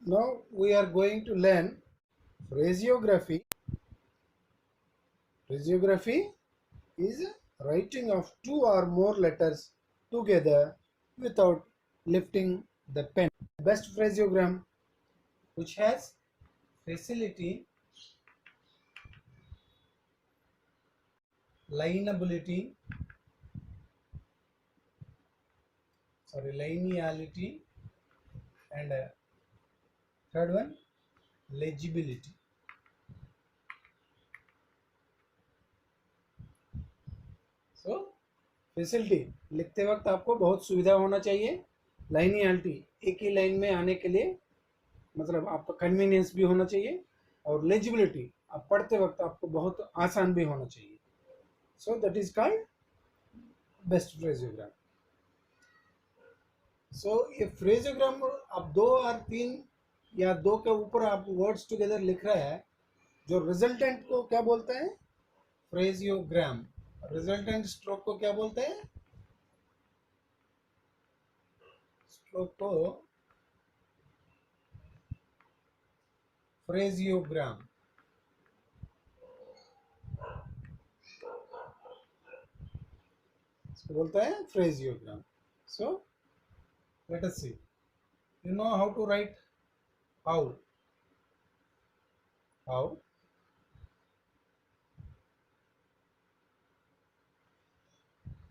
Now we are going to learn phraseography. Phraseography is writing of two or more letters together without lifting the pen. Best phraseogram which has facility, lineability, lineality, and third one legibility. So facility लिखते वक्त आपको बहुत सुविधा होना चाहिए. लाइनियलिटी एक ही line में आने के लिए मतलब आपका कन्वीनियंस भी होना चाहिए. और लेजिबिलिटी आप पढ़ते वक्त आपको बहुत आसान भी होना चाहिए. So that is called best phraseogram. सो ये फ्रेजियोग्राम आप दो और तीन या दो के ऊपर आप वर्ड्स टुगेदर लिख रहे हैं, जो रिजल्टेंट को क्या बोलते हैं? फ्रेजियोग्राम. रिजल्टेंट स्ट्रोक को क्या बोलते हैं? स्ट्रोक को फ्रेजियोग्राम. इसको बोलते हैं phraseogram. So let us see. You know how to write? How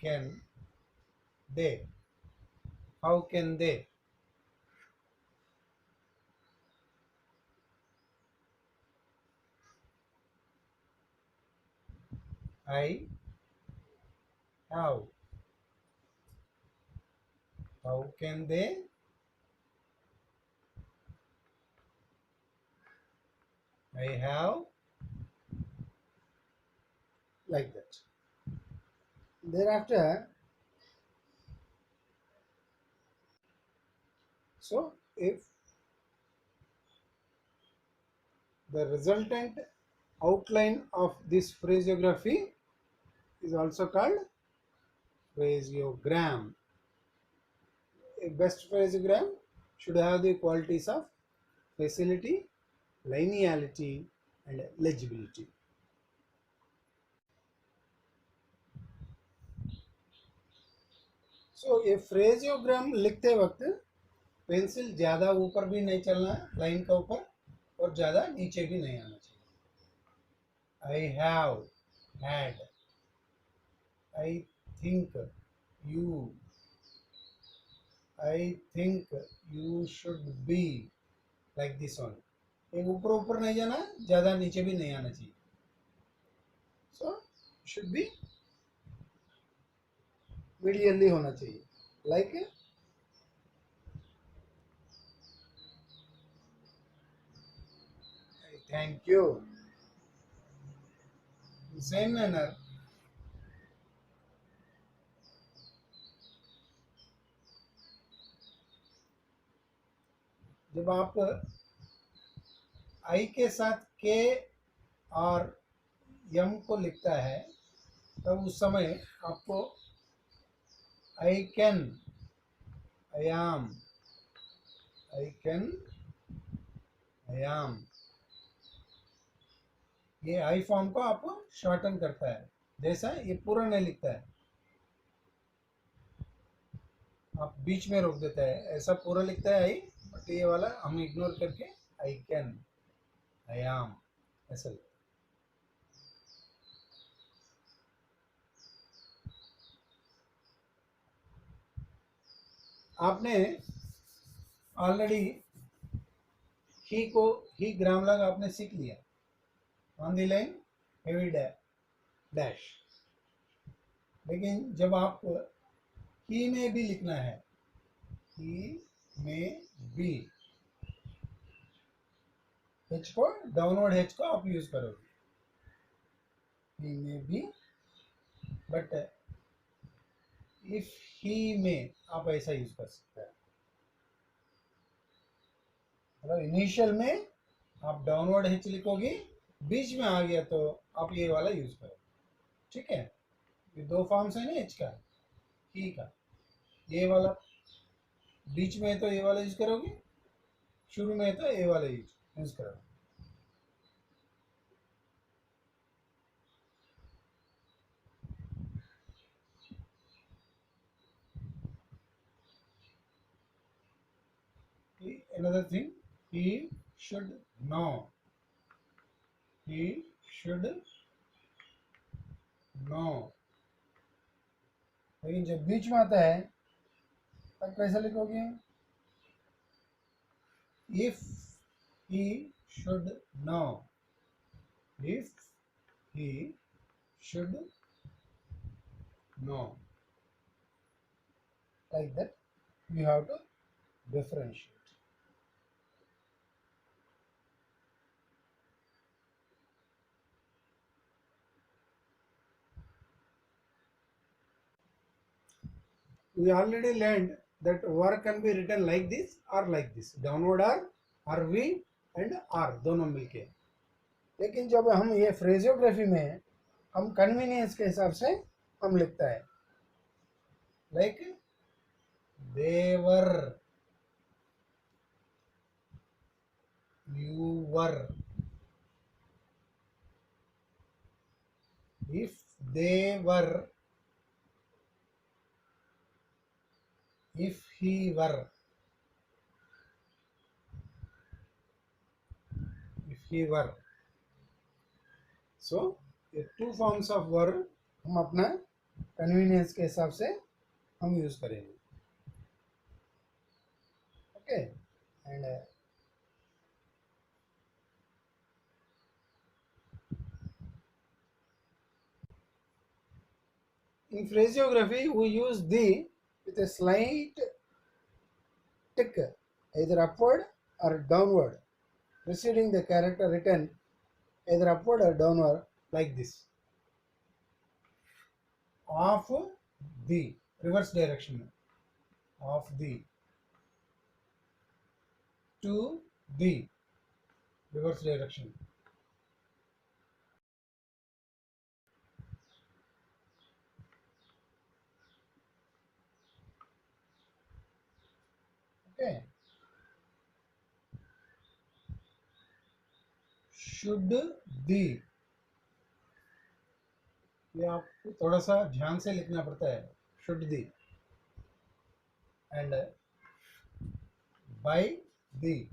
can they? How can they? I have. How can they? I have. Like that. Thereafter, so if the resultant outline of this phraseography is also called phraseogram. A best phraseogram should have the qualities of facility, lineality, and legibility. So ये फ्रेजियोग्राम लिखते वक्त pencil ज़्यादा ऊपर भी नहीं चलना line का ऊपर और ज़्यादा नीचे भी नहीं आना चाहिए. I have, had, I think, you, I think you should be, like this one. ये ऊपर ऊपर नहीं जाना, ज़्यादा नीचे भी नहीं आना चाहिए. So should be medially होना चाहिए. Like thank you. In same manner, जब आप आई के साथ के और यम को लिखता है तब उस समय आपको I can, I am, I can, I am, ये आई फॉर्म को आपको शॉर्टन करता है. जैसा ये पूरा नहीं लिखता है, आप बीच में रोक देता है. ऐसा पूरा लिखता है आई, बट ये वाला हम इग्नोर करके आई कैन, आई एम ऐसा लिखता है. आपने ऑलरेडी ही ग्राम लग आपने सीख लिया. On the line heavy dash. लेकिन जब आप ही में भी लिखना है, ही में भी, एच को डाउनवर्ड एच को आप यूज करोगे. ही में भी, बट इफ ही में आप ऐसा यूज कर सकते हैं. मतलब इनिशियल में आप डाउनवर्ड एच लिखोगे, बीच में आ गया तो आप ये वाला यूज करो. ठीक है. ये दो फॉर्म्स है ना एच का, ही का. ये वाला बीच में है तो ये वाला यूज करोगे, शुरू में तो ए वाला यूज करो. Another thing, he should know. He should know. लेकिन जब बीच में आता है तब कैसे लिखोगे? If he should know. If he should know. Like that, you have to differentiate. We already learned that verb can be written like this or like this. Downward R, V and R दोनों मिलके. लेकिन जब हम ये फ्रेजियोग्राफी में हम convenience के हिसाब से हम लिखता है. लाइक देवर, you were. If they were, if he were, if he were. So ये टू फॉर्म्स ऑफ वर्ब हम अपना कन्वीनियंस के हिसाब से हम यूज करेंगे. Okay. And in phraseography we use the with a slight tick either upward or downward preceding the character written either upward or downward like this. Of the, reverse direction. Of the, to the, reverse direction. Okay. Should the, ये आपको थोड़ा सा ध्यान से लिखना पड़ता है. Should the and by the.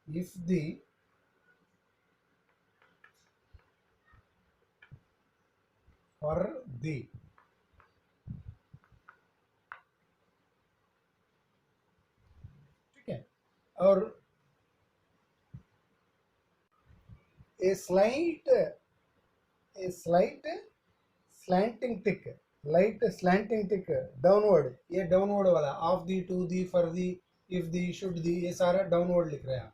If the, for the. ठीक है. और a slight slanting tick, light slanting tick downward. ये downward वाला of the, to the, for the, if the, should the, ये सारा downward लिख रहे हैं.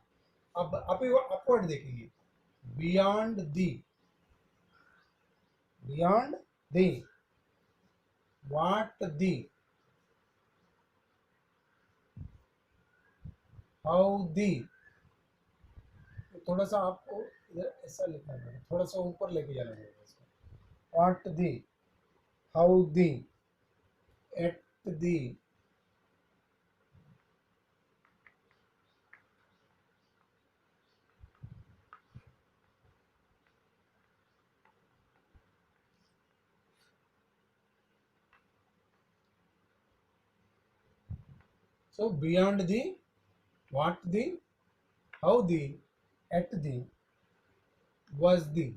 अब upward देखेंगे. beyond the, beyond the, what the, how the. थोड़ा सा आपको इधर ऐसा लिखना पड़ेगा, थोड़ा सा ऊपर लेके जाना पड़ेगा इसको. what the, how the, at the. So beyond the, what the, how the, at the, was the,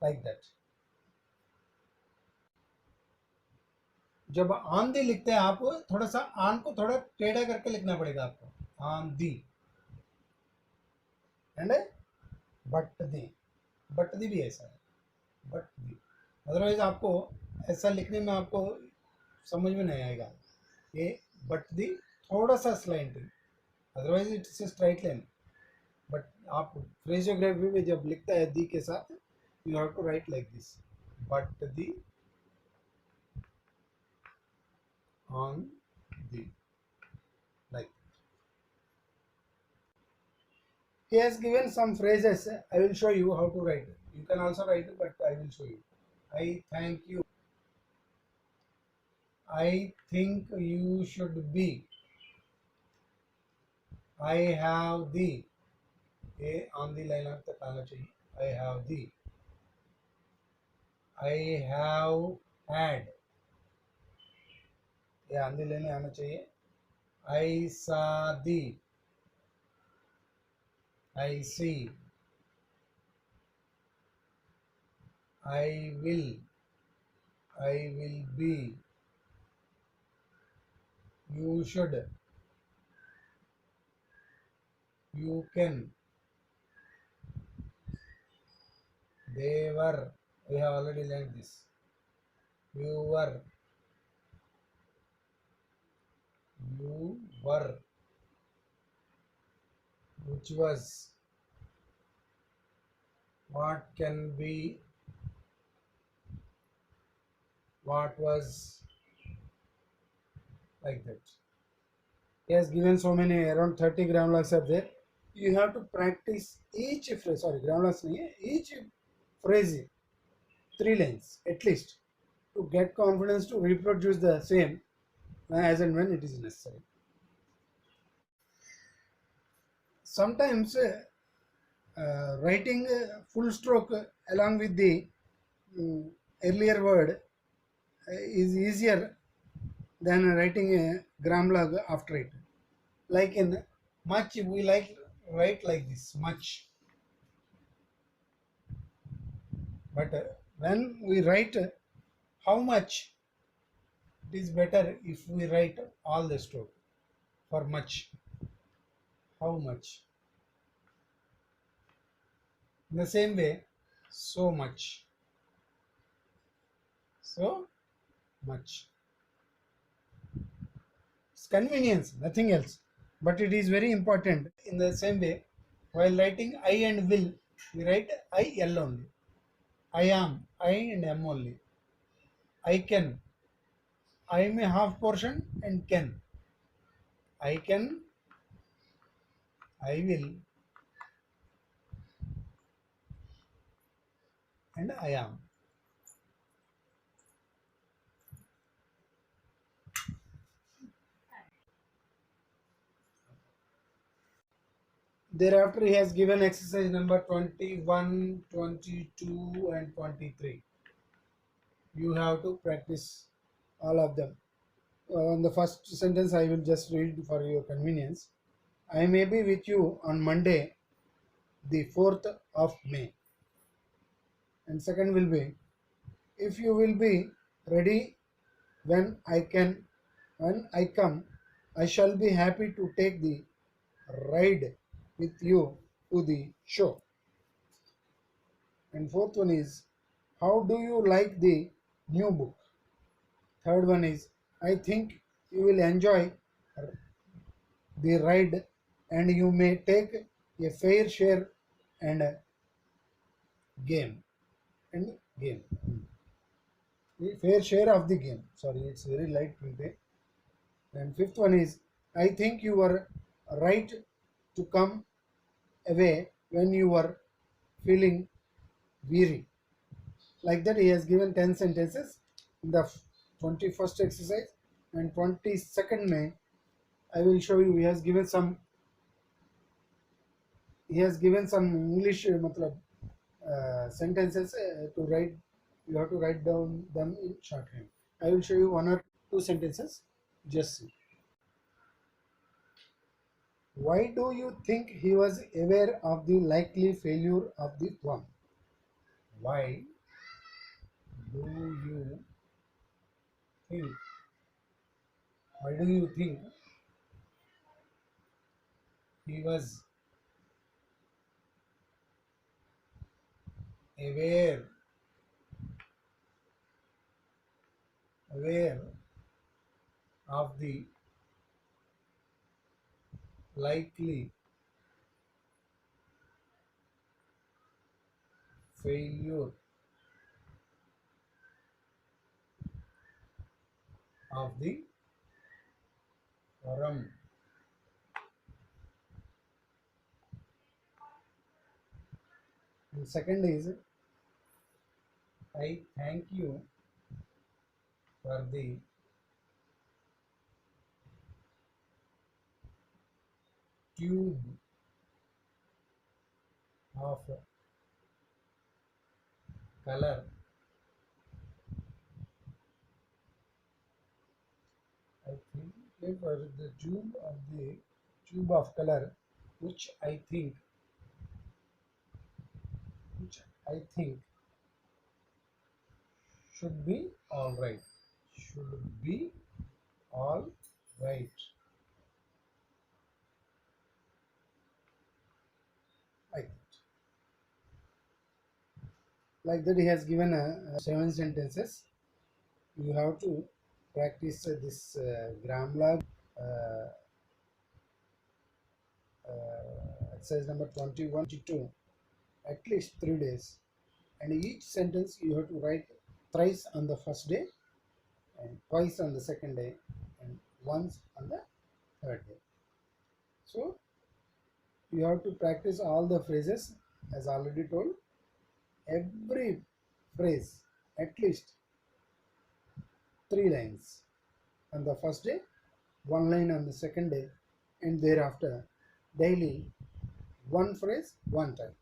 like that. जब ऑन दी लिखते हैं आप थोड़ा सा ऑन को थोड़ा टेढ़ा करके लिखना पड़ेगा आपको. On the and but the भी ऐसा है. बट दी, अदरवाइज आपको ऐसा लिखने में आपको समझ में नहीं आएगा. ये बट दी थोड़ा सा slanting, otherwise it's a straight line. But आप फ्रेजियोग्राफी में जब लिखता है दी के साथ you have to write like this. But D, on the, like. He has given some phrases. I will show you how to write. You can also write it, but I will show you. I thank you. I think you should be. I have the. ये on the line तक आना चाहिए. I have the. I have had. ये on the line में आना चाहिए. I saw the. I see. I will. I will be. You should. You can. They were. We have already learned this. You were. You were. Which was. What can be. What was. Like that. He has given so many, around 30 grammar laws are there. You have to practice each phrase. Sorry, grammar laws nahi hai. Each phrase 3 lines at least to get confidence to reproduce the same as and when it is necessary. Sometimes writing full stroke along with the earlier word is easier than writing a gram log after it. Like in much, we write like this much, but when we write how much, it is better if we write all the stroke for much. How much? In the same way, so much. So much. It's convenience, nothing else. But it is very important. In the same way, while writing I and will, we write I L only. I am, I and am only. I can. I am a half portion and can. I can, I will, and I am. Thereafter, he has given exercise number 21, 22, and 23. You have to practice all of them. On the first sentence, I will just read for your convenience. I may be with you on Monday, the 4th of May. And second will be, if you will be ready when I come, I shall be happy to take the ride with you to the show. And fourth one is, how do you like the new book? Third one is, I think you will enjoy the ride and you may take a fair share and game and game. Fair share of the game. Sorry, it's very light printed. And fifth one is, I think you were right to come away when you were feeling weary. Like that, he has given 10 sentences in the 21st exercise. And 22nd May, I will show you. He has given some English sentences to write. You have to write down them in shorthand. I will show you one or two sentences. Just see. Why do you think he was aware of the likely failure of the plum? Why do you think? Why do you think he was aware of the likely failure of the forum? And second is, I thank you for the tube of color. I thank you for the tube of color, which I think should be all right. Should be all right. I think. Like that, he has given 7 sentences. You have to practice this grammar uh, exercise number 21, 22 at least 3 days, and each sentence you have to write thrice on the first day and twice on the second day and once on the third day. So you have to practice all the phrases as already told. Every phrase at least 3 lines on the first day, 1 line on the second day, and thereafter daily one phrase one time.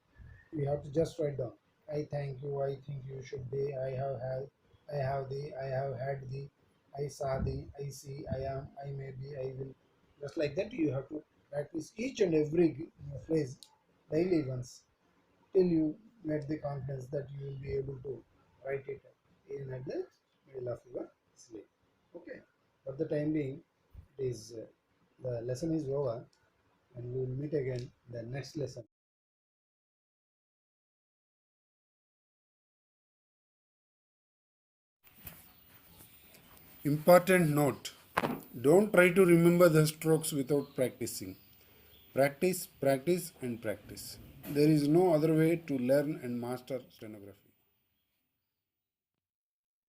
You have to just write down. I thank you, I think you should be, I have the, I have had the, I saw the, I see, I am, I may be, I will. Just like that, you have to practice each and every phrase daily once till you get the confidence that you will be able to write it in at the middle of your sleep. Okay. For the time being, it is the lesson is over, and we will meet again in the next lesson. Important note: don't try to remember the strokes without practicing. Practice, practice, and practice. There is no other way to learn and master stenography.